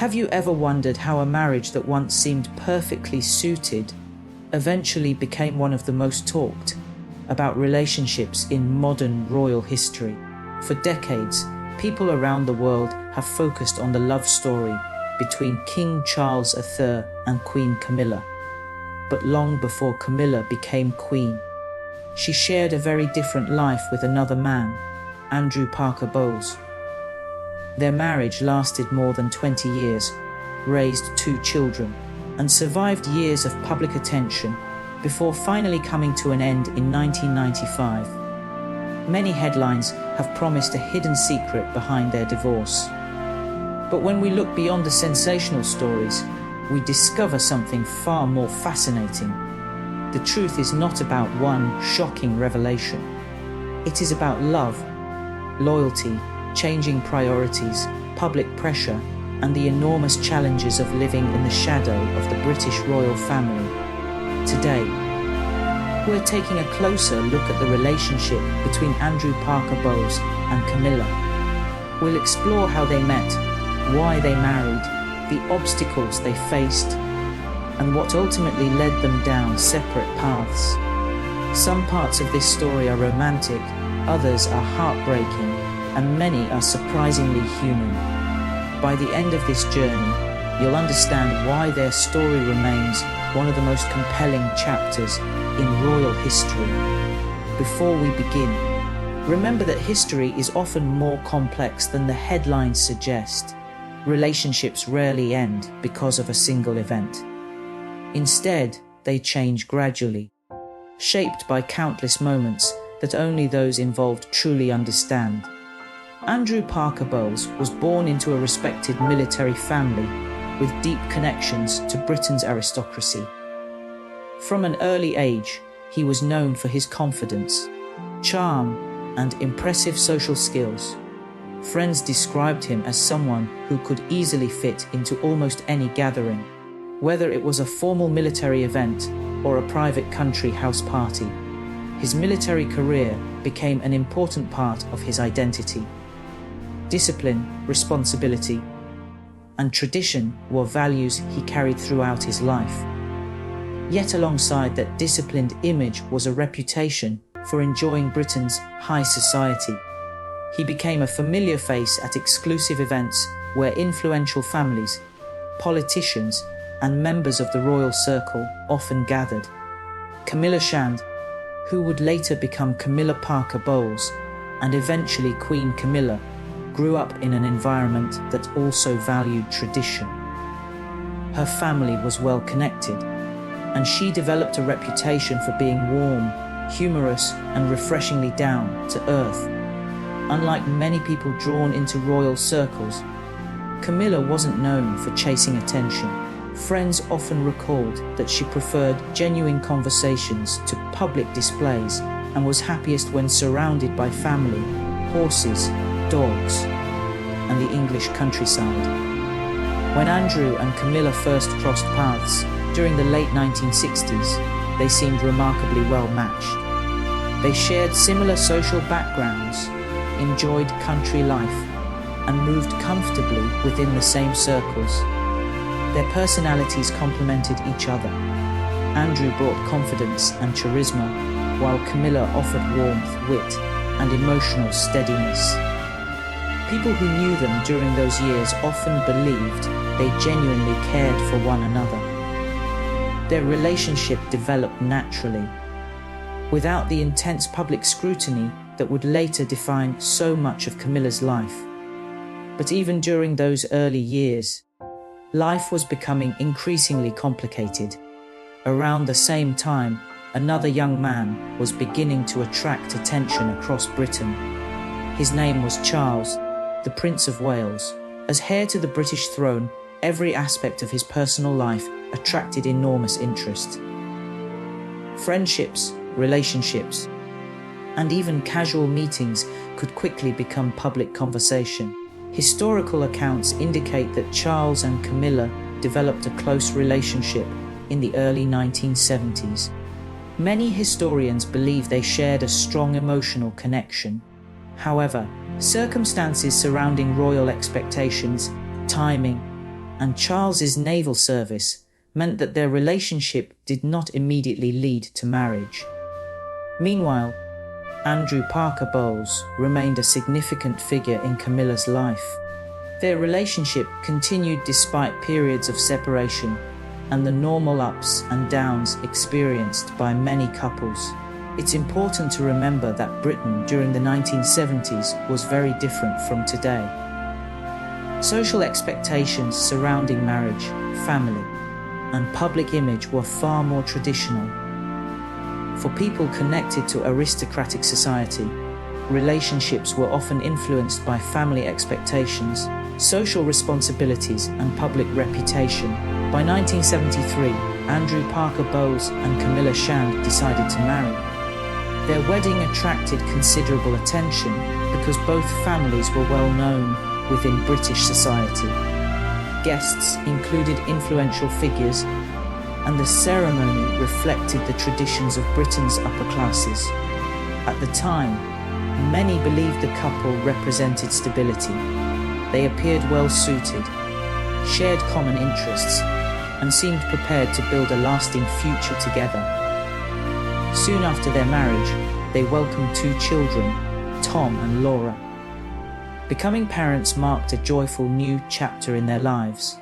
Have you ever wondered how a marriage that once seemed perfectly suited eventually became one of the most talked about relationships in modern royal history? For decades, people around the world have focused on the love story between King Charles III and Queen Camilla. But long before Camilla became queen, she shared a very different life with another man, Andrew Parker Bowles. Their marriage lasted more than 20 years, raised 2 children, and survived years of public attention before finally coming to an end in 1995. Many headlines have promised a hidden secret behind their divorce. But when we look beyond the sensational stories, we discover something far more fascinating. The truth is not about one shocking revelation. It is about love, loyalty, changing priorities, public pressure, and the enormous challenges of living in the shadow of the British royal family. Today, we're taking a closer look at the relationship between Andrew Parker Bowles and Camilla. We'll explore how they met, why they married, the obstacles they faced, and what ultimately led them down separate paths. Some parts of this story are romantic, others are heartbreaking, and many are surprisingly human. By the end of this journey, you'll understand why their story remains one of the most compelling chapters in royal history. Before we begin, remember that history is often more complex than the headlines suggest. Relationships rarely end because of a single event. Instead, they change gradually, shaped by countless moments that only those involved truly understand. Andrew Parker Bowles was born into a respected military family with deep connections to Britain's aristocracy. From an early age, he was known for his confidence, charm, and impressive social skills. Friends described him as someone who could easily fit into almost any gathering, whether it was a formal military event or a private country house party. His military career became an important part of his identity. Discipline, responsibility, and tradition were values he carried throughout his life. Yet alongside that disciplined image was a reputation for enjoying Britain's high society. He became a familiar face at exclusive events where influential families, politicians, and members of the royal circle often gathered. Camilla Shand, who would later become Camilla Parker Bowles and eventually Queen Camilla, grew up in an environment that also valued tradition. Her family was well connected, and she developed a reputation for being warm, humorous, and refreshingly down to earth. Unlike many people drawn into royal circles, Camilla wasn't known for chasing attention. Friends often recalled that she preferred genuine conversations to public displays and was happiest when surrounded by family, horses, dogs, and the English countryside. When Andrew and Camilla first crossed paths during the late 1960s, they seemed remarkably well matched. They shared similar social backgrounds, enjoyed country life, and moved comfortably within the same circles. Their personalities complemented each other. Andrew brought confidence and charisma, while Camilla offered warmth, wit, and emotional steadiness. People who knew them during those years often believed they genuinely cared for one another. Their relationship developed naturally, without the intense public scrutiny that would later define so much of Camilla's life. But even during those early years, life was becoming increasingly complicated. Around the same time, another young man was beginning to attract attention across Britain. His name was Charles, the Prince of Wales. As heir to the British throne, every aspect of his personal life attracted enormous interest. Friendships, relationships, and even casual meetings could quickly become public conversation. Historical accounts indicate that Charles and Camilla developed a close relationship in the early 1970s. Many historians believe they shared a strong emotional connection. However, circumstances surrounding royal expectations, timing, and Charles's naval service meant that their relationship did not immediately lead to marriage. Meanwhile, Andrew Parker Bowles remained a significant figure in Camilla's life. Their relationship continued despite periods of separation and the normal ups and downs experienced by many couples. It's important to remember that Britain during the 1970s was very different from today. Social expectations surrounding marriage, family, and public image were far more traditional. For people connected to aristocratic society, relationships were often influenced by family expectations, social responsibilities, and public reputation. By 1973, Andrew Parker Bowles and Camilla Shand decided to marry. Their wedding attracted considerable attention because both families were well known within British society. Guests included influential figures, and the ceremony reflected the traditions of Britain's upper classes. At the time, many believed the couple represented stability. They appeared well suited, shared common interests, and seemed prepared to build a lasting future together. Soon after their marriage, they welcomed 2 children, Tom and Laura. Becoming parents marked a joyful new chapter in their lives.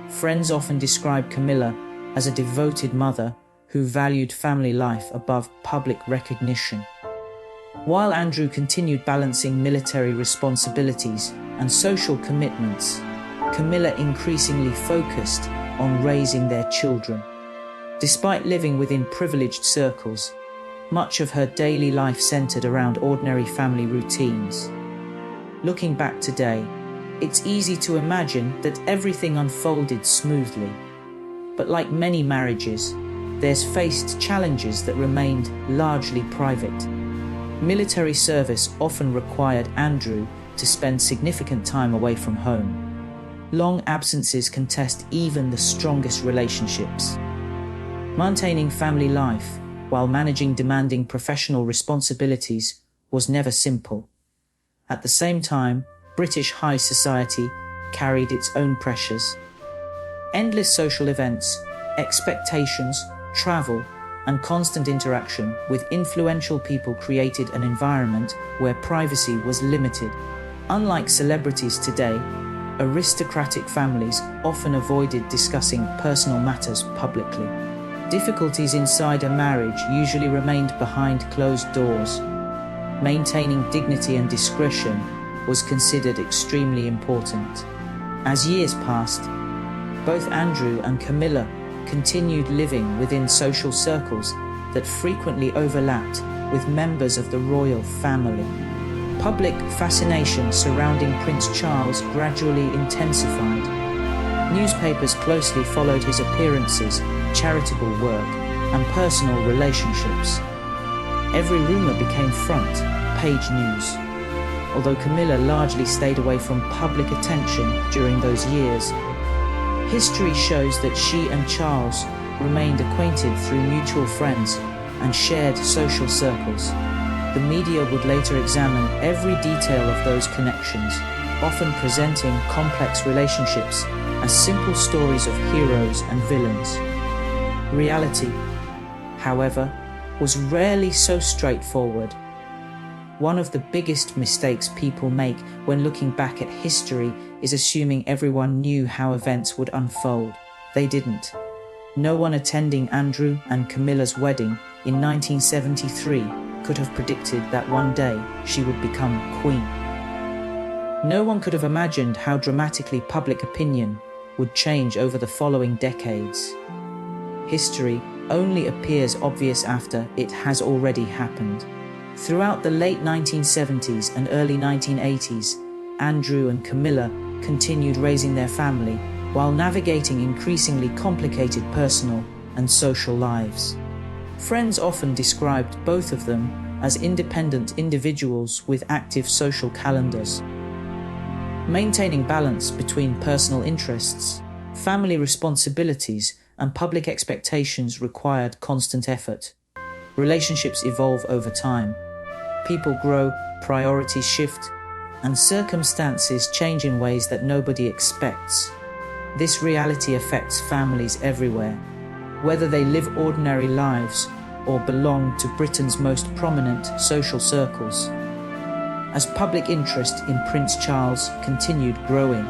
Friends often describe Camilla as a devoted mother who valued family life above public recognition. While Andrew continued balancing military responsibilities and social commitments, Camilla increasingly focused on raising their children. Despite living within privileged circles, much of her daily life centered around ordinary family routines. Looking back today, it's easy to imagine that everything unfolded smoothly. But like many marriages, there's faced challenges that remained largely private. Military service often required Andrew to spend significant time away from home. Long absences can test even the strongest relationships. Maintaining family life while managing demanding professional responsibilities was never simple. At the same time, British high society carried its own pressures. Endless social events, expectations, travel, and constant interaction with influential people created an environment where privacy was limited. Unlike celebrities today, aristocratic families often avoided discussing personal matters publicly. Difficulties inside a marriage usually remained behind closed doors. Maintaining dignity and discretion was considered extremely important. As years passed, both Andrew and Camilla continued living within social circles that frequently overlapped with members of the royal family. Public fascination surrounding Prince Charles gradually intensified. Newspapers closely followed his appearances, charitable work, and personal relationships. Every rumor became front-page news. Although Camilla largely stayed away from public attention during those years, history shows that she and Charles remained acquainted through mutual friends and shared social circles. The media would later examine every detail of those connections, often presenting complex relationships as simple stories of heroes and villains. Reality, however, was rarely so straightforward. One of the biggest mistakes people make when looking back at history is assuming everyone knew how events would unfold. They didn't. No one attending Andrew and Camilla's wedding in 1973 could have predicted that one day she would become queen. No one could have imagined how dramatically public opinion would change over the following decades. History only appears obvious after it has already happened. Throughout the late 1970s and early 1980s, Andrew and Camilla continued raising their family while navigating increasingly complicated personal and social lives. Friends often described both of them as independent individuals with active social calendars. Maintaining balance between personal interests, family responsibilities, and public expectations required constant effort. Relationships evolve over time. People grow, priorities shift, and circumstances change in ways that nobody expects. This reality affects families everywhere, whether they live ordinary lives or belong to Britain's most prominent social circles. As public interest in Prince Charles continued growing,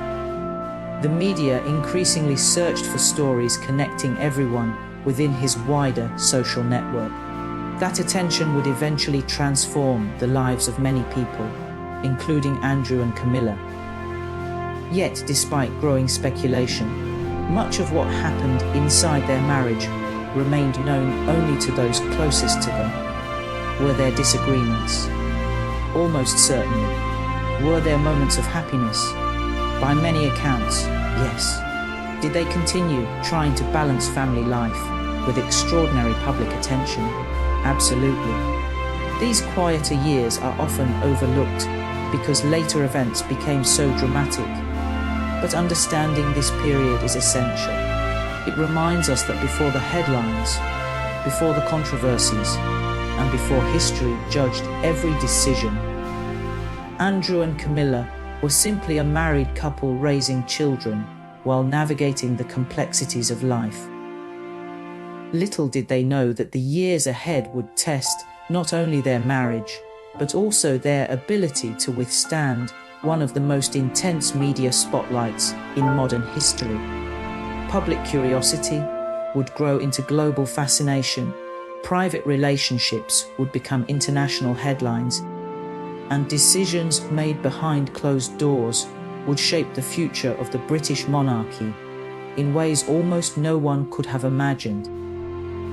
the media increasingly searched for stories connecting everyone within his wider social network. That attention would eventually transform the lives of many people, including Andrew and Camilla. Yet, despite growing speculation, much of what happened inside their marriage remained known only to those closest to them. Were there disagreements? Almost certainly. Were there moments of happiness? By many accounts, yes. Did they continue trying to balance family life with extraordinary public attention? Absolutely. These quieter years are often overlooked because later events became so dramatic. But understanding this period is essential. It reminds us that before the headlines, before the controversies, and before history judged every decision, Andrew and Camilla were simply a married couple raising children while navigating the complexities of life. Little did they know that the years ahead would test not only their marriage, but also their ability to withstand one of the most intense media spotlights in modern history. Public curiosity would grow into global fascination, private relationships would become international headlines, and decisions made behind closed doors would shape the future of the British monarchy in ways almost no one could have imagined.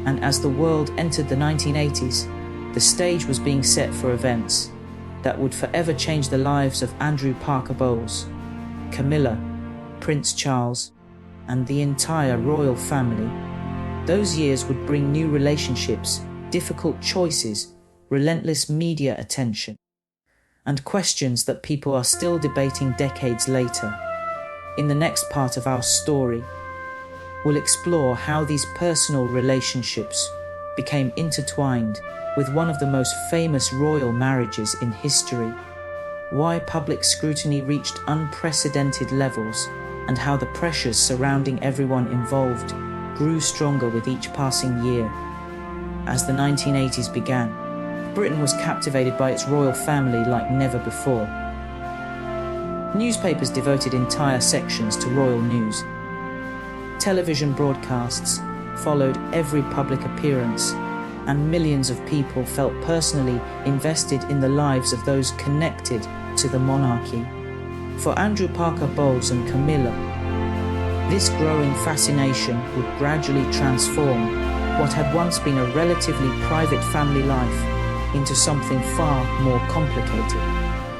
And as the world entered the 1980s, the stage was being set for events that would forever change the lives of Andrew Parker Bowles, Camilla, Prince Charles, and the entire royal family. Those years would bring new relationships, difficult choices, relentless media attention, and questions that people are still debating decades later. In the next part of our story, we'll explore how these personal relationships became intertwined with one of the most famous royal marriages in history, why public scrutiny reached unprecedented levels, and how the pressures surrounding everyone involved grew stronger with each passing year. As the 1980s began, Britain was captivated by its royal family like never before. Newspapers devoted entire sections to royal news. Television broadcasts followed every public appearance, and millions of people felt personally invested in the lives of those connected to the monarchy. For Andrew Parker Bowles and Camilla, this growing fascination would gradually transform what had once been a relatively private family life into something far more complicated.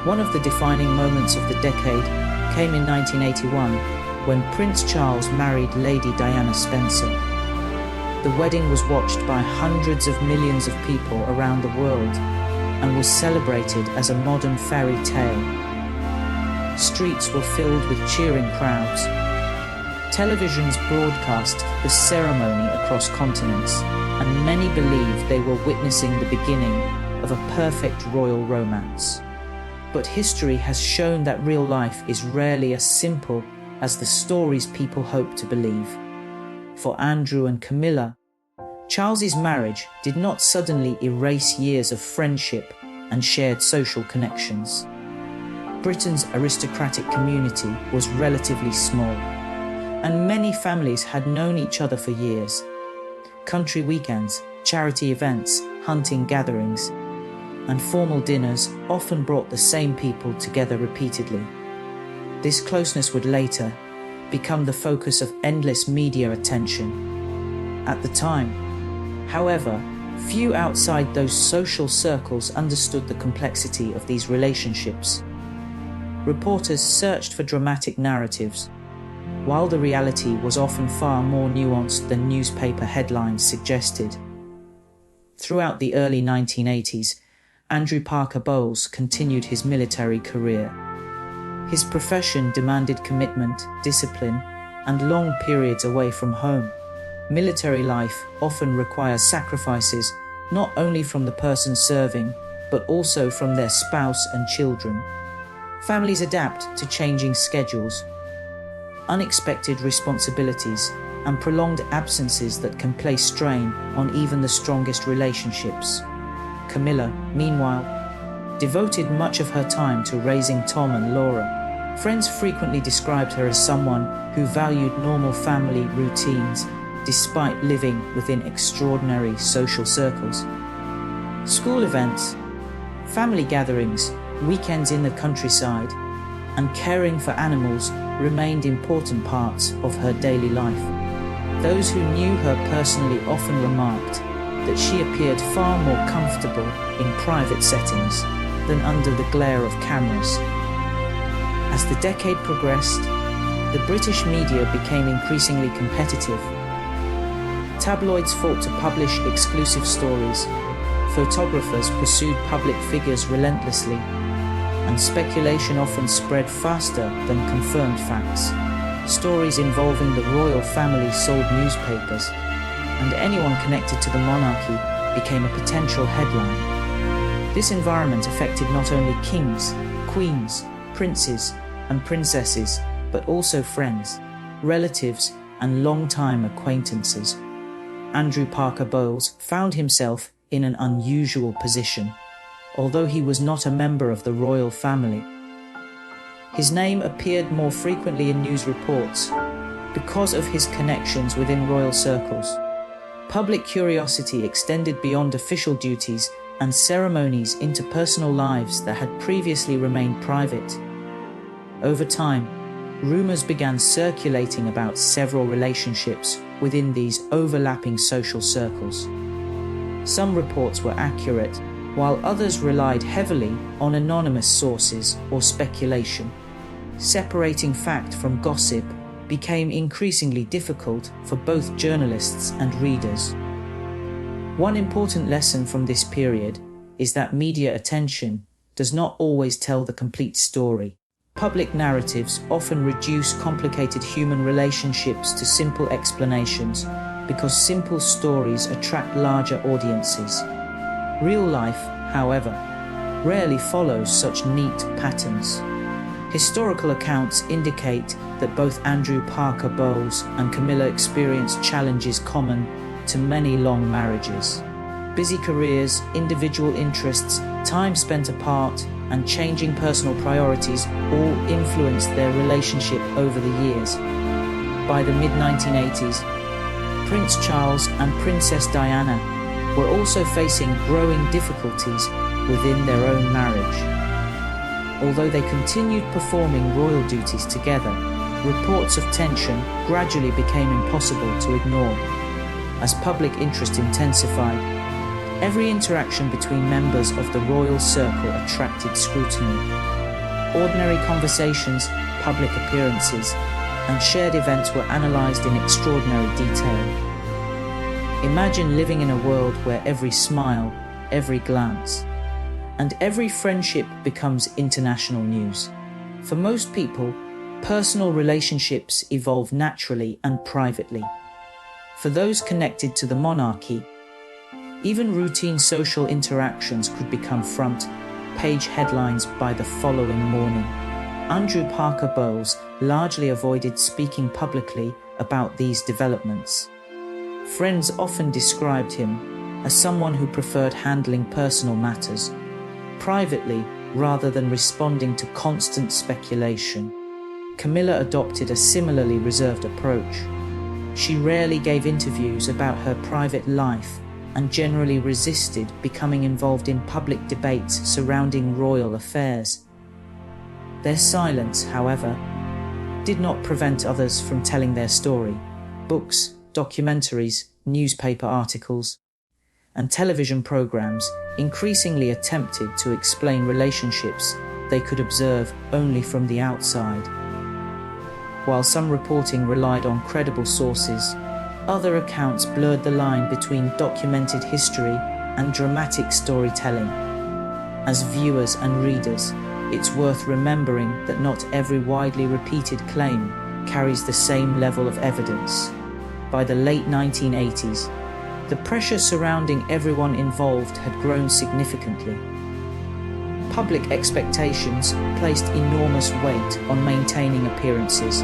One of the defining moments of the decade came in 1981 when Prince Charles married Lady Diana Spencer. The wedding was watched by hundreds of millions of people around the world and was celebrated as a modern fairy tale. Streets were filled with cheering crowds. Televisions broadcast the ceremony across continents, and many believed they were witnessing the beginning of a perfect royal romance. But history has shown that real life is rarely as simple as the stories people hope to believe. For Andrew and Camilla, Charles's marriage did not suddenly erase years of friendship and shared social connections. Britain's aristocratic community was relatively small, and many families had known each other for years. Country weekends, charity events, hunting gatherings, and formal dinners often brought the same people together repeatedly. This closeness would later become the focus of endless media attention. At the time, however, few outside those social circles understood the complexity of these relationships. Reporters searched for dramatic narratives, while the reality was often far more nuanced than newspaper headlines suggested. Throughout the early 1980s, Andrew Parker Bowles continued his military career. His profession demanded commitment, discipline, and long periods away from home. Military life often requires sacrifices not only from the person serving, but also from their spouse and children. Families adapt to changing schedules. unexpected responsibilities, and prolonged absences that can place strain on even the strongest relationships. Camilla, meanwhile, devoted much of her time to raising Tom and Laura. Friends frequently described her as someone who valued normal family routines despite living within extraordinary social circles. School events, family gatherings, weekends in the countryside, and caring for animals remained important parts of her daily life. Those who knew her personally often remarked that she appeared far more comfortable in private settings than under the glare of cameras. As the decade progressed, the British media became increasingly competitive. Tabloids fought to publish exclusive stories, photographers pursued public figures relentlessly, and speculation often spread faster than confirmed facts. Stories involving the royal family sold newspapers, and anyone connected to the monarchy became a potential headline. This environment affected not only kings, queens, princes, and princesses, but also friends, relatives, and long-time acquaintances. Andrew Parker Bowles found himself in an unusual position, although he was not a member of the royal family. His name appeared more frequently in news reports because of his connections within royal circles. Public curiosity extended beyond official duties and ceremonies into personal lives that had previously remained private. Over time, rumors began circulating about several relationships within these overlapping social circles. Some reports were accurate, while others relied heavily on anonymous sources or speculation. Separating fact from gossip became increasingly difficult for both journalists and readers. One important lesson from this period is that media attention does not always tell the complete story. Public narratives often reduce complicated human relationships to simple explanations because simple stories attract larger audiences. Real life, however, rarely follows such neat patterns. Historical accounts indicate that both Andrew Parker Bowles and Camilla experienced challenges common to many long marriages. Busy careers, individual interests, time spent apart, and changing personal priorities all influenced their relationship over the years. By the mid-1980s, Prince Charles and Princess Diana were also facing growing difficulties within their own marriage. Although they continued performing royal duties together, reports of tension gradually became impossible to ignore. As public interest intensified, every interaction between members of the royal circle attracted scrutiny. Ordinary conversations, public appearances, and shared events were analysed in extraordinary detail. Imagine living in a world where every smile, every glance, and every friendship becomes international news. For most people, personal relationships evolve naturally and privately. For those connected to the monarchy, even routine social interactions could become front-page headlines by the following morning. Andrew Parker Bowles largely avoided speaking publicly about these developments. Friends often described him as someone who preferred handling personal matters privately rather than responding to constant speculation. Camilla adopted a similarly reserved approach. She rarely gave interviews about her private life and generally resisted becoming involved in public debates surrounding royal affairs. Their silence, however, did not prevent others from telling their story. Books, documentaries, newspaper articles, and television programs increasingly attempted to explain relationships they could observe only from the outside. While some reporting relied on credible sources, other accounts blurred the line between documented history and dramatic storytelling. As viewers and readers, it's worth remembering that not every widely repeated claim carries the same level of evidence. By the late 1980s, the pressure surrounding everyone involved had grown significantly. Public expectations placed enormous weight on maintaining appearances,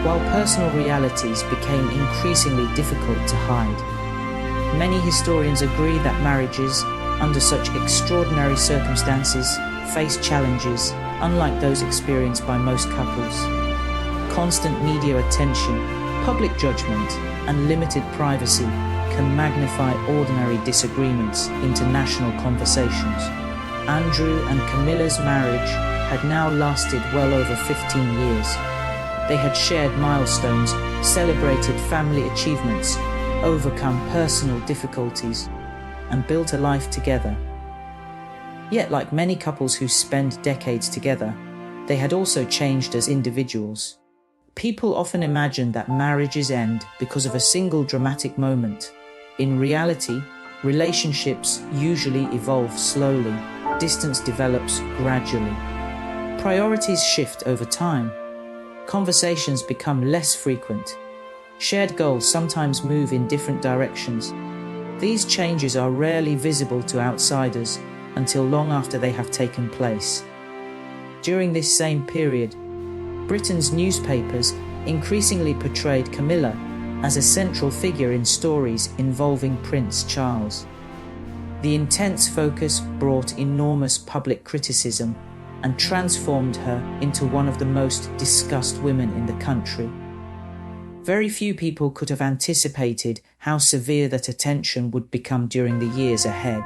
while personal realities became increasingly difficult to hide. Many historians agree that marriages, under such extraordinary circumstances, face challenges unlike those experienced by most couples. Constant media attention, public judgment, and limited privacy can magnify ordinary disagreements into national conversations. Andrew and Camilla's marriage had now lasted well over 15 years. They had shared milestones, celebrated family achievements, overcome personal difficulties, and built a life together. Yet, like many couples who spend decades together, they had also changed as individuals. People often imagine that marriages end because of a single dramatic moment. In reality, relationships usually evolve slowly. Distance develops gradually. Priorities shift over time. Conversations become less frequent. Shared goals sometimes move in different directions. These changes are rarely visible to outsiders until long after they have taken place. During this same period, Britain's newspapers increasingly portrayed Camilla as a central figure in stories involving Prince Charles. The intense focus brought enormous public criticism and transformed her into one of the most discussed women in the country. Very few people could have anticipated how severe that attention would become during the years ahead.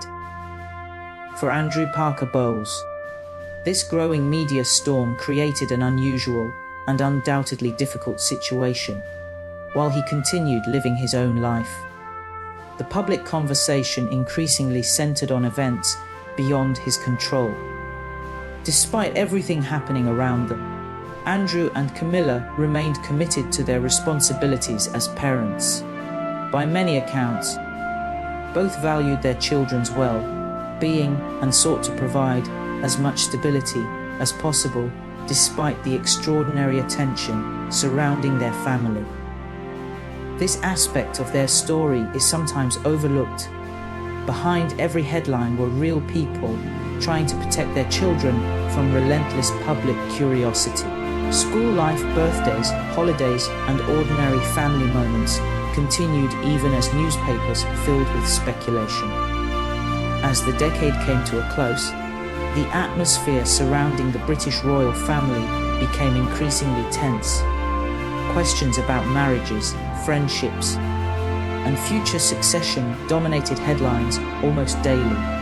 For Andrew Parker Bowles, this growing media storm created an unusual and undoubtedly difficult situation, while he continued living his own life. The public conversation increasingly centered on events beyond his control. Despite everything happening around them, Andrew and Camilla remained committed to their responsibilities as parents. By many accounts, both valued their children's well-being and sought to provide as much stability as possible despite the extraordinary attention surrounding their family. This aspect of their story is sometimes overlooked. Behind every headline were real people trying to protect their children from relentless public curiosity. School life, birthdays, holidays, and ordinary family moments continued even as newspapers filled with speculation. As the decade came to a close, the atmosphere surrounding the British royal family became increasingly tense. Questions about marriages, friendships, and future succession dominated headlines almost daily.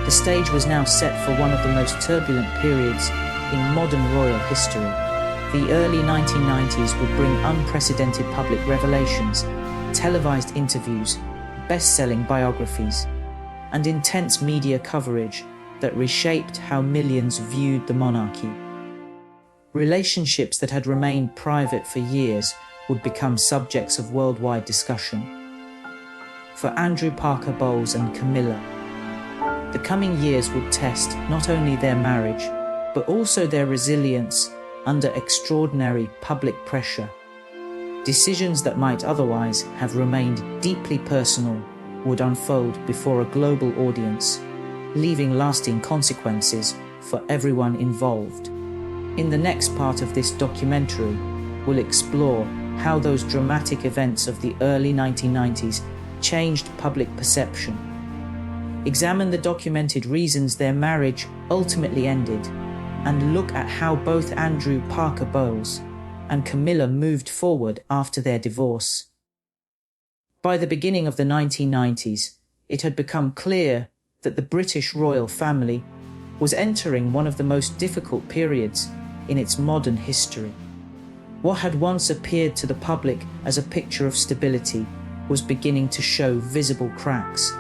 The stage was now set for one of the most turbulent periods in modern royal history. The early 1990s would bring unprecedented public revelations, televised interviews, best-selling biographies, and intense media coverage that reshaped how millions viewed the monarchy. Relationships that had remained private for years would become subjects of worldwide discussion. For Andrew Parker Bowles and Camilla, the coming years would test not only their marriage, but also their resilience under extraordinary public pressure. Decisions that might otherwise have remained deeply personal would unfold before a global audience, leaving lasting consequences for everyone involved. In the next part of this documentary, we'll explore how those dramatic events of the early 1990s changed public perception, examine the documented reasons their marriage ultimately ended, and look at how both Andrew Parker Bowles and Camilla moved forward after their divorce. By the beginning of the 1990s, it had become clear that the British royal family was entering one of the most difficult periods in its modern history. What had once appeared to the public as a picture of stability was beginning to show visible cracks.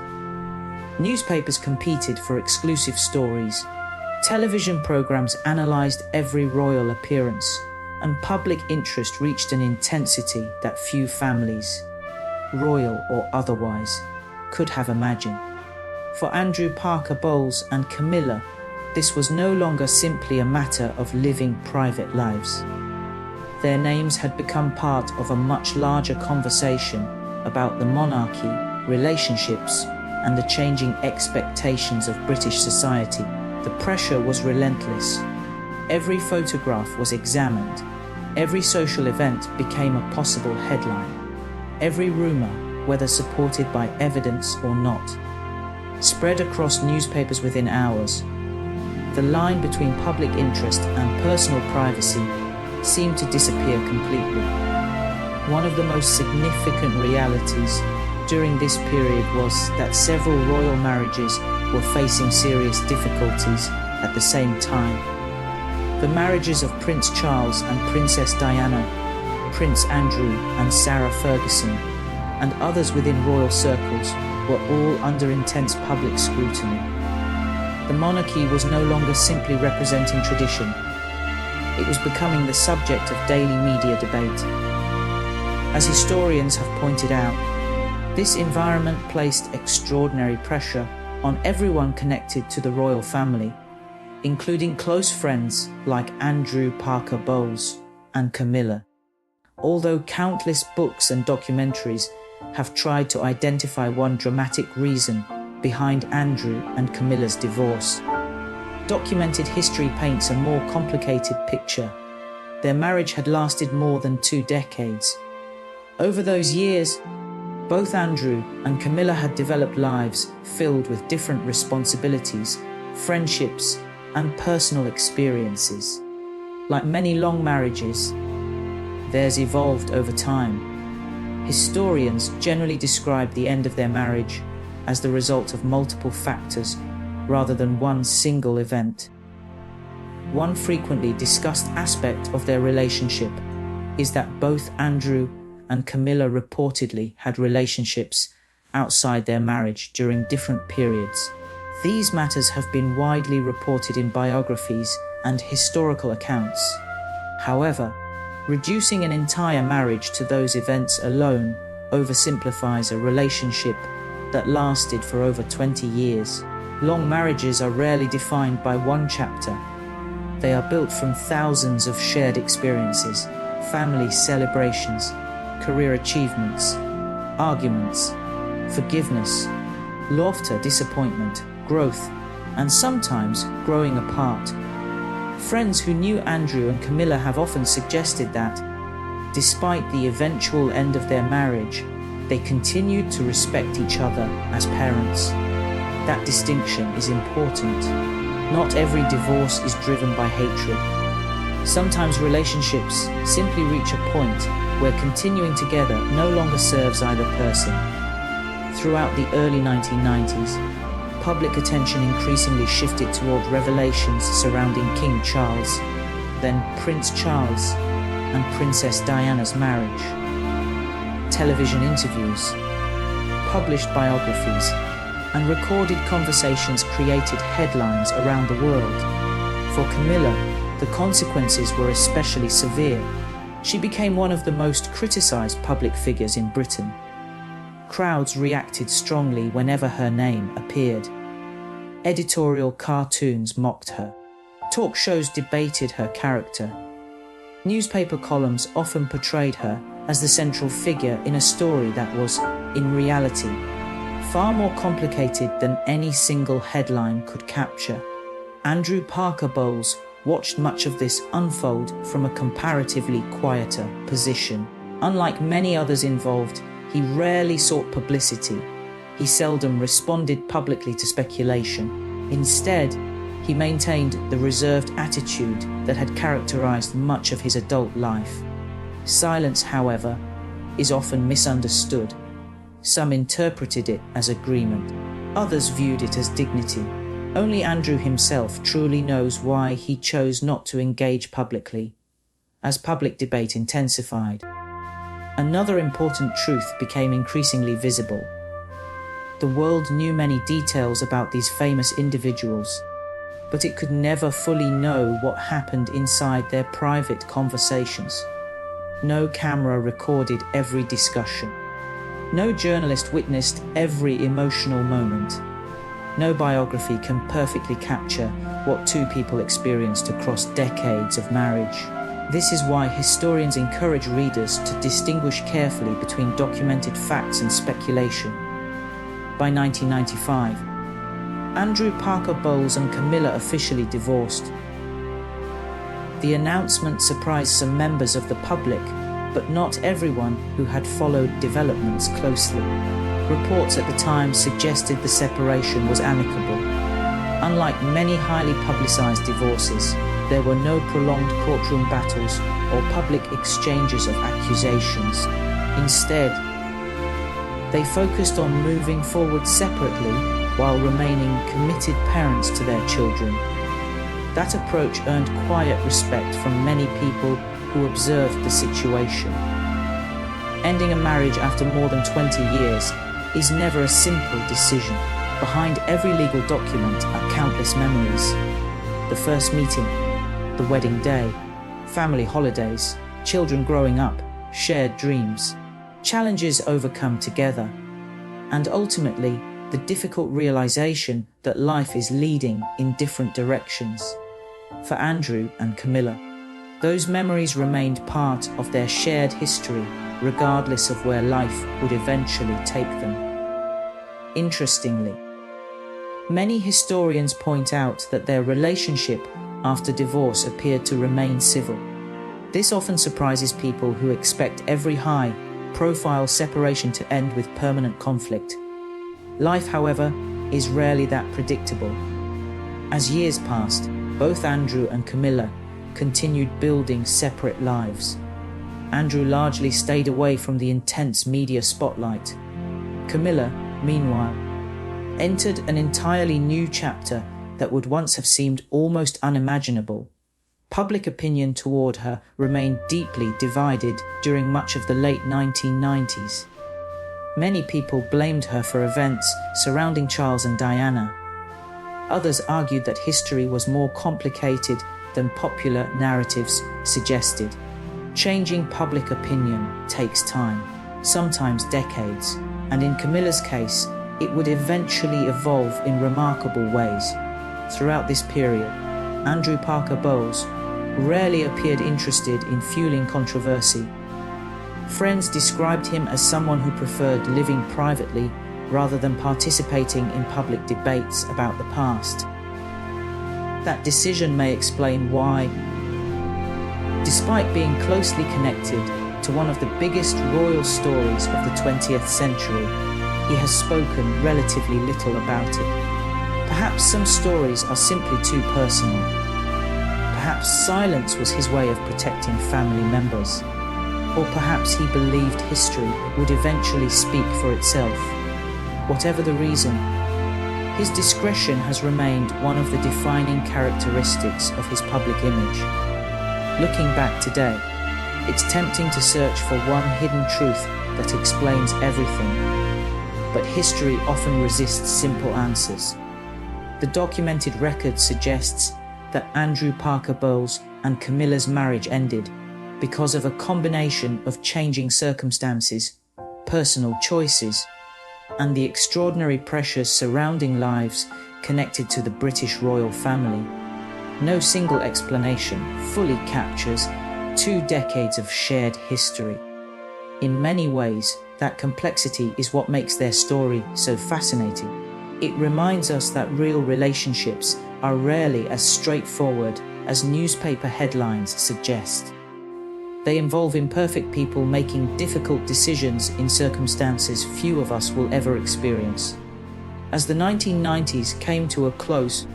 Newspapers competed for exclusive stories, television programs analysed every royal appearance, and public interest reached an intensity that few families, royal or otherwise, could have imagined. For Andrew Parker Bowles and Camilla, this was no longer simply a matter of living private lives. Their names had become part of a much larger conversation about the monarchy, relationships, and the changing expectations of British society. The pressure was relentless. Every photograph was examined, Every social event became a possible headline. Every rumor, whether supported by evidence or not, spread across newspapers within hours. The line between public interest and personal privacy seemed to disappear completely. One of the most significant realities during this period was that several royal marriages were facing serious difficulties at the same time. The marriages of Prince Charles and Princess Diana, Prince Andrew and Sarah Ferguson, and others within royal circles were all under intense public scrutiny. The monarchy was no longer simply representing tradition. It was becoming the subject of daily media debate. As historians have pointed out, this environment placed extraordinary pressure on everyone connected to the royal family, including close friends like Andrew Parker Bowles and Camilla. Although countless books and documentaries have tried to identify one dramatic reason behind Andrew and Camilla's divorce, documented history paints a more complicated picture. Their marriage had lasted more than 2 decades. Over those years, both Andrew and Camilla had developed lives filled with different responsibilities, friendships, and personal experiences. Like many long marriages, theirs evolved over time. Historians generally describe the end of their marriage as the result of multiple factors rather than one single event. One frequently discussed aspect of their relationship is that both Andrew and Camilla reportedly had relationships outside their marriage during different periods. These matters have been widely reported in biographies and historical accounts. However, reducing an entire marriage to those events alone oversimplifies a relationship that lasted for over 20 years. Long marriages are rarely defined by one chapter. They are built from thousands of shared experiences, family celebrations, career achievements, arguments, forgiveness, laughter, disappointment, growth, and sometimes growing apart. Friends who knew Andrew and Camilla have often suggested that, despite the eventual end of their marriage, they continued to respect each other as parents. That distinction is important. Not every divorce is driven by hatred. Sometimes relationships simply reach a point where continuing together no longer serves either person. Throughout the early 1990s, public attention increasingly shifted toward revelations surrounding King Charles, then Prince Charles, and Princess Diana's marriage. Television interviews, published biographies, and recorded conversations created headlines around the world. For Camilla, the consequences were especially severe. She became one of the most criticized public figures in Britain. Crowds reacted strongly whenever her name appeared. Editorial cartoons mocked her. Talk shows debated her character. Newspaper columns often portrayed her as the central figure in a story that was, in reality, far more complicated than any single headline could capture. Andrew Parker Bowles watched much of this unfold from a comparatively quieter position. Unlike many others involved, he rarely sought publicity. He seldom responded publicly to speculation. Instead, he maintained the reserved attitude that had characterized much of his adult life. Silence, however, is often misunderstood. Some interpreted it as agreement. Others viewed it as dignity. Only Andrew himself truly knows why he chose not to engage publicly. As public debate intensified, another important truth became increasingly visible. The world knew many details about these famous individuals, but it could never fully know what happened inside their private conversations. No camera recorded every discussion. No journalist witnessed every emotional moment. No biography can perfectly capture what two people experienced across decades of marriage. This is why historians encourage readers to distinguish carefully between documented facts and speculation. By 1995, Andrew Parker Bowles and Camilla officially divorced. The announcement surprised some members of the public, but not everyone who had followed developments closely. Reports at the time suggested the separation was amicable. Unlike many highly publicized divorces, there were no prolonged courtroom battles or public exchanges of accusations. Instead, they focused on moving forward separately while remaining committed parents to their children. That approach earned quiet respect from many people who observed the situation. Ending a marriage after more than 20 years is never a simple decision. Behind every legal document are countless memories. The first meeting, the wedding day, family holidays, children growing up, shared dreams, challenges overcome together, and ultimately, the difficult realization that life is leading in different directions. For Andrew and Camilla, those memories remained part of their shared history, regardless of where life would eventually take them. Interestingly, many historians point out that their relationship after divorce appeared to remain civil. This often surprises people who expect every high-profile separation to end with permanent conflict. Life, however, is rarely that predictable. As years passed, both Andrew and Camilla continued building separate lives. Andrew largely stayed away from the intense media spotlight. Camilla, meanwhile, entered an entirely new chapter that would once have seemed almost unimaginable. Public opinion toward her remained deeply divided during much of the late 1990s. Many people blamed her for events surrounding Charles and Diana. Others argued that history was more complicated than popular narratives suggested. Changing public opinion takes time, sometimes decades, and in Camilla's case, it would eventually evolve in remarkable ways. Throughout this period, Andrew Parker Bowles rarely appeared interested in fueling controversy. Friends described him as someone who preferred living privately rather than participating in public debates about the past. That decision may explain why, despite being closely connected to one of the biggest royal stories of the 20th century, he has spoken relatively little about it. Perhaps some stories are simply too personal. Perhaps silence was his way of protecting family members. Or perhaps he believed history would eventually speak for itself. Whatever the reason, his discretion has remained one of the defining characteristics of his public image. Looking back today, it's tempting to search for one hidden truth that explains everything. But history often resists simple answers. The documented record suggests that Andrew Parker Bowles and Camilla's marriage ended because of a combination of changing circumstances, personal choices, and the extraordinary pressures surrounding lives connected to the British royal family. No single explanation fully captures 2 decades of shared history. In many ways, that complexity is what makes their story so fascinating. It reminds us that real relationships are rarely as straightforward as newspaper headlines suggest. They involve imperfect people making difficult decisions in circumstances few of us will ever experience. As the 1990s came to a close,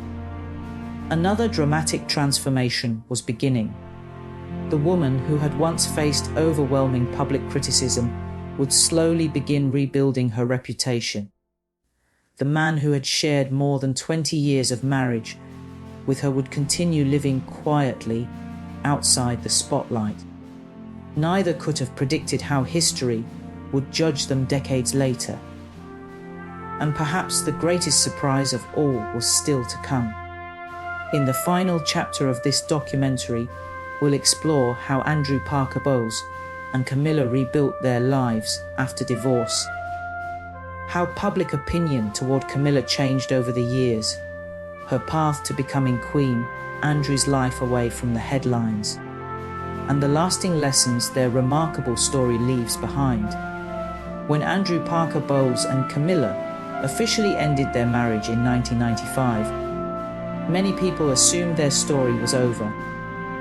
another dramatic transformation was beginning. The woman who had once faced overwhelming public criticism would slowly begin rebuilding her reputation. The man who had shared more than 20 years of marriage with her would continue living quietly outside the spotlight. Neither could have predicted how history would judge them decades later. And perhaps the greatest surprise of all was still to come. In the final chapter of this documentary, we'll explore how Andrew Parker Bowles and Camilla rebuilt their lives after divorce, how public opinion toward Camilla changed over the years, her path to becoming queen, Andrew's life away from the headlines, and the lasting lessons their remarkable story leaves behind. When Andrew Parker Bowles and Camilla officially ended their marriage in 1995, many people assumed their story was over.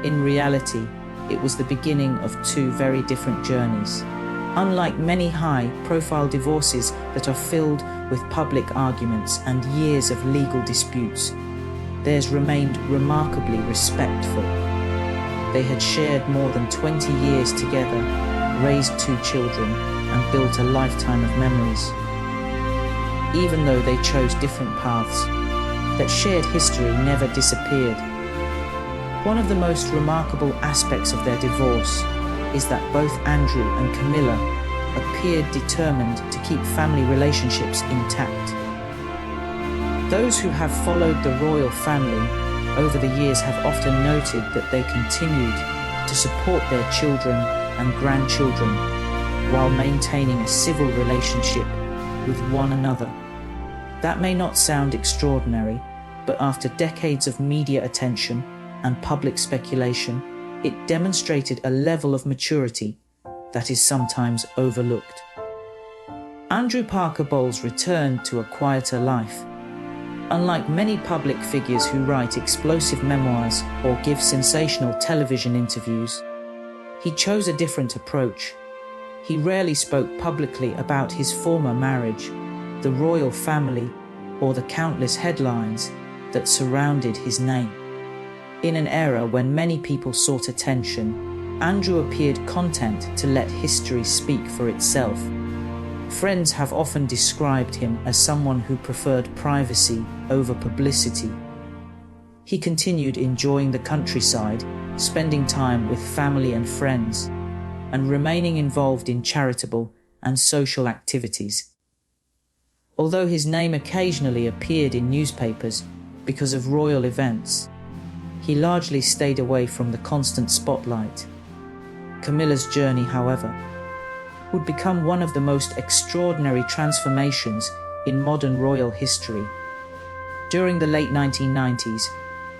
In reality, it was the beginning of two very different journeys. Unlike many high-profile divorces that are filled with public arguments and years of legal disputes, theirs remained remarkably respectful. They had shared more than 20 years together, raised two children, and built a lifetime of memories. Even though they chose different paths, that shared history never disappeared. One of the most remarkable aspects of their divorce is that both Andrew and Camilla appeared determined to keep family relationships intact. Those who have followed the royal family over the years have often noted that they continued to support their children and grandchildren while maintaining a civil relationship with one another. That may not sound extraordinary, but after decades of media attention and public speculation, it demonstrated a level of maturity that is sometimes overlooked. Andrew Parker Bowles returned to a quieter life. Unlike many public figures who write explosive memoirs or give sensational television interviews, he chose a different approach. He rarely spoke publicly about his former marriage, the royal family, or the countless headlines that surrounded his name. In an era when many people sought attention, Andrew appeared content to let history speak for itself. Friends have often described him as someone who preferred privacy over publicity. He continued enjoying the countryside, spending time with family and friends, and remaining involved in charitable and social activities. Although his name occasionally appeared in newspapers because of royal events, he largely stayed away from the constant spotlight. Camilla's journey, however, would become one of the most extraordinary transformations in modern royal history. During the late 1990s,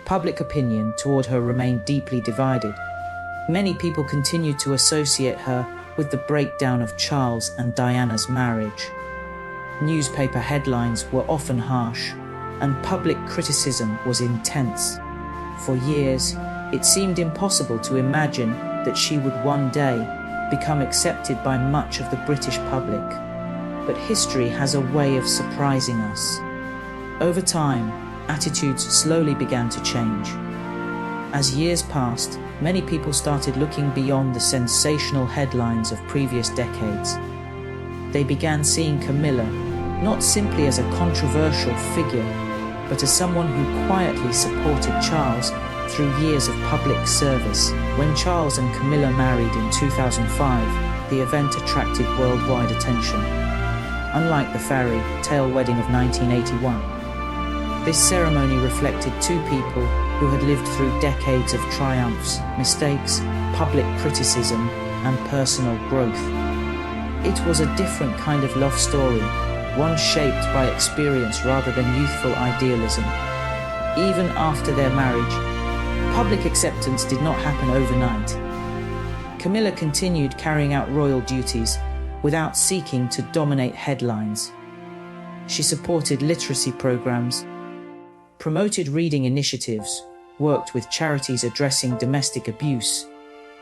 public opinion toward her remained deeply divided. Many people continued to associate her with the breakdown of Charles and Diana's marriage. Newspaper headlines were often harsh, and public criticism was intense. For years, it seemed impossible to imagine that she would one day become accepted by much of the British public. But history has a way of surprising us. Over time, attitudes slowly began to change. As years passed, many people started looking beyond the sensational headlines of previous decades. They began seeing Camilla not simply as a controversial figure, but as someone who quietly supported Charles through years of public service. When Charles and Camilla married in 2005, the event attracted worldwide attention. Unlike the fairy tale wedding of 1981, this ceremony reflected two people who had lived through decades of triumphs, mistakes, public criticism, and personal growth. It was a different kind of love story, one shaped by experience rather than youthful idealism. Even after their marriage, public acceptance did not happen overnight. Camilla continued carrying out royal duties without seeking to dominate headlines. She supported literacy programs, promoted reading initiatives, worked with charities addressing domestic abuse,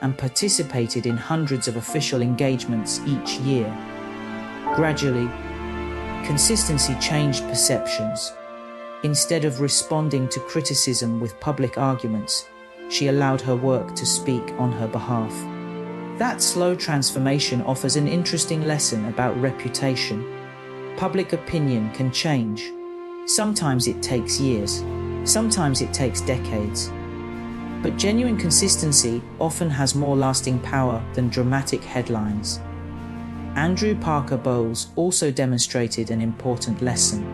and participated in hundreds of official engagements each year. Gradually, consistency changed perceptions. Instead of responding to criticism with public arguments, she allowed her work to speak on her behalf. That slow transformation offers an interesting lesson about reputation. Public opinion can change. Sometimes it takes years, sometimes it takes decades. But genuine consistency often has more lasting power than dramatic headlines. Andrew Parker Bowles also demonstrated an important lesson.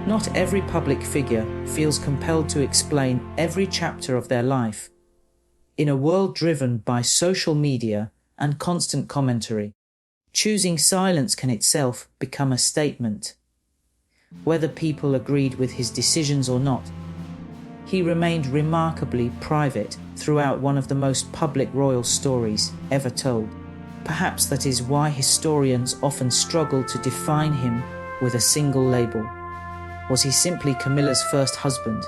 Not every public figure feels compelled to explain every chapter of their life. In a world driven by social media and constant commentary, choosing silence can itself become a statement. Whether people agreed with his decisions or not, he remained remarkably private throughout one of the most public royal stories ever told. Perhaps that is why historians often struggle to define him with a single label. Was he simply Camilla's first husband,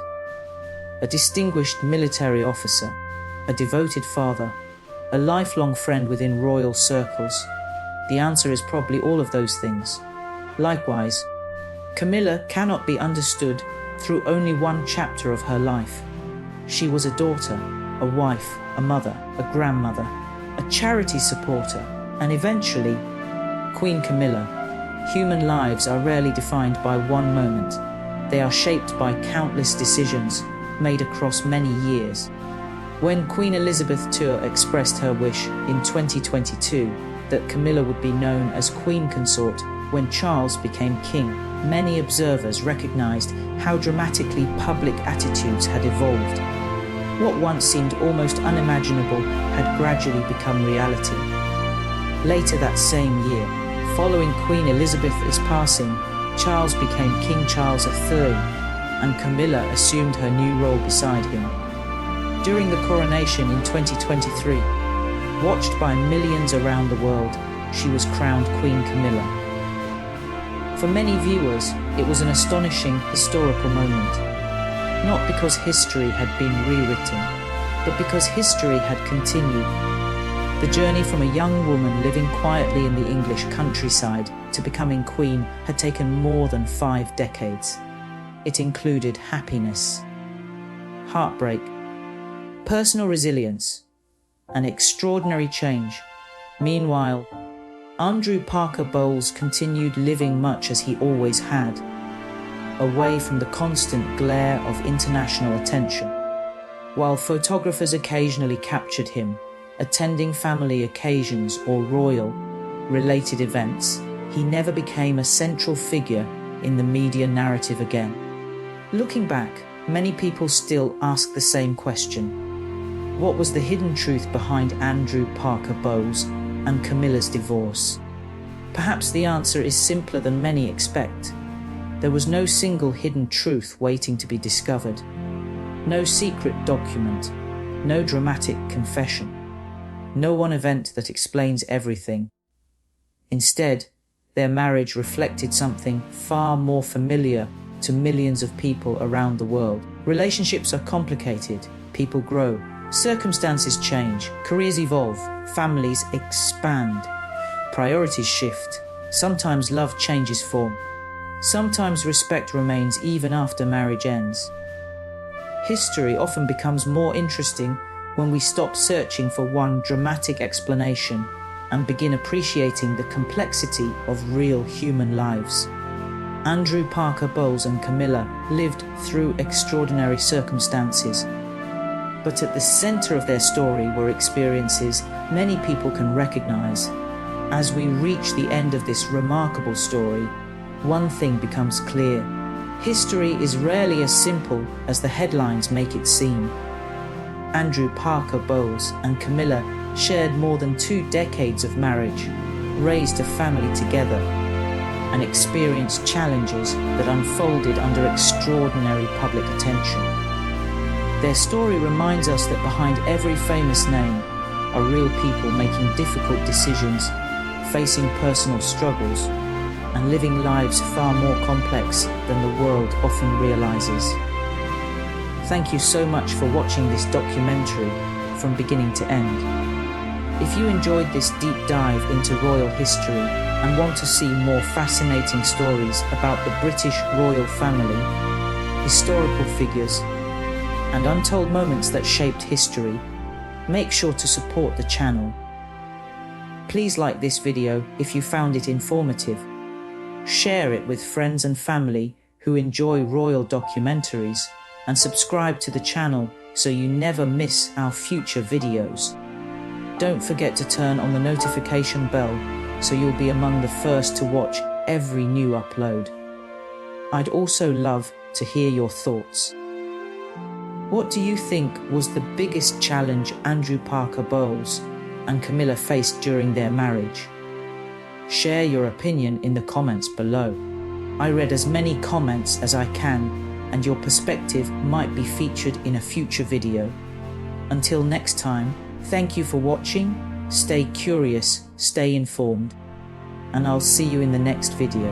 a distinguished military officer, a devoted father, a lifelong friend within royal circles? The answer is probably all of those things. Likewise, Camilla cannot be understood through only one chapter of her life. She was a daughter, a wife, a mother, a grandmother, a charity supporter, and eventually, Queen Camilla. Human lives are rarely defined by one moment. They are shaped by countless decisions made across many years. When Queen Elizabeth II expressed her wish in 2022 that Camilla would be known as Queen Consort when Charles became king, many observers recognized how dramatically public attitudes had evolved. What once seemed almost unimaginable had gradually become reality. Later that same year, following Queen Elizabeth's passing, Charles became King Charles III, and Camilla assumed her new role beside him. During the coronation in 2023, watched by millions around the world, she was crowned Queen Camilla. For many viewers, it was an astonishing historical moment, not because history had been rewritten, but because history had continued. The journey from a young woman living quietly in the English countryside to becoming queen had taken more than 5 decades. It included happiness, heartbreak, personal resilience, and extraordinary change. Meanwhile, Andrew Parker Bowles continued living much as he always had, away from the constant glare of international attention. While photographers occasionally captured him, attending family occasions or royal-related events, he never became a central figure in the media narrative again. Looking back, many people still ask the same question. What was the hidden truth behind Andrew Parker Bowles and Camilla's divorce? Perhaps the answer is simpler than many expect. There was no single hidden truth waiting to be discovered. No secret document, no dramatic confession, no one event that explains everything. Instead, their marriage reflected something far more familiar to millions of people around the world. Relationships are complicated, people grow, circumstances change, careers evolve, families expand, priorities shift. Sometimes love changes form. Sometimes respect remains even after marriage ends. History often becomes more interesting when we stop searching for one dramatic explanation and begin appreciating the complexity of real human lives. Andrew Parker Bowles and Camilla lived through extraordinary circumstances, but at the center of their story were experiences many people can recognize. As we reach the end of this remarkable story, one thing becomes clear. History is rarely as simple as the headlines make it seem. Andrew Parker Bowles and Camilla shared more than 2 decades of marriage, raised a family together, and experienced challenges that unfolded under extraordinary public attention. Their story reminds us that behind every famous name are real people making difficult decisions, facing personal struggles, and living lives far more complex than the world often realizes. Thank you so much for watching this documentary from beginning to end. If you enjoyed this deep dive into royal history and want to see more fascinating stories about the British royal family, historical figures, and untold moments that shaped history, make sure to support the channel. Please like this video if you found it informative. Share it with friends and family who enjoy royal documentaries, and subscribe to the channel so you never miss our future videos. Don't forget to turn on the notification bell so you'll be among the first to watch every new upload. I'd also love to hear your thoughts. What do you think was the biggest challenge Andrew Parker Bowles and Camilla faced during their marriage? Share your opinion in the comments below. I read as many comments as I can, and your perspective might be featured in a future video. Until next time, thank you for watching, stay curious, stay informed, and I'll see you in the next video.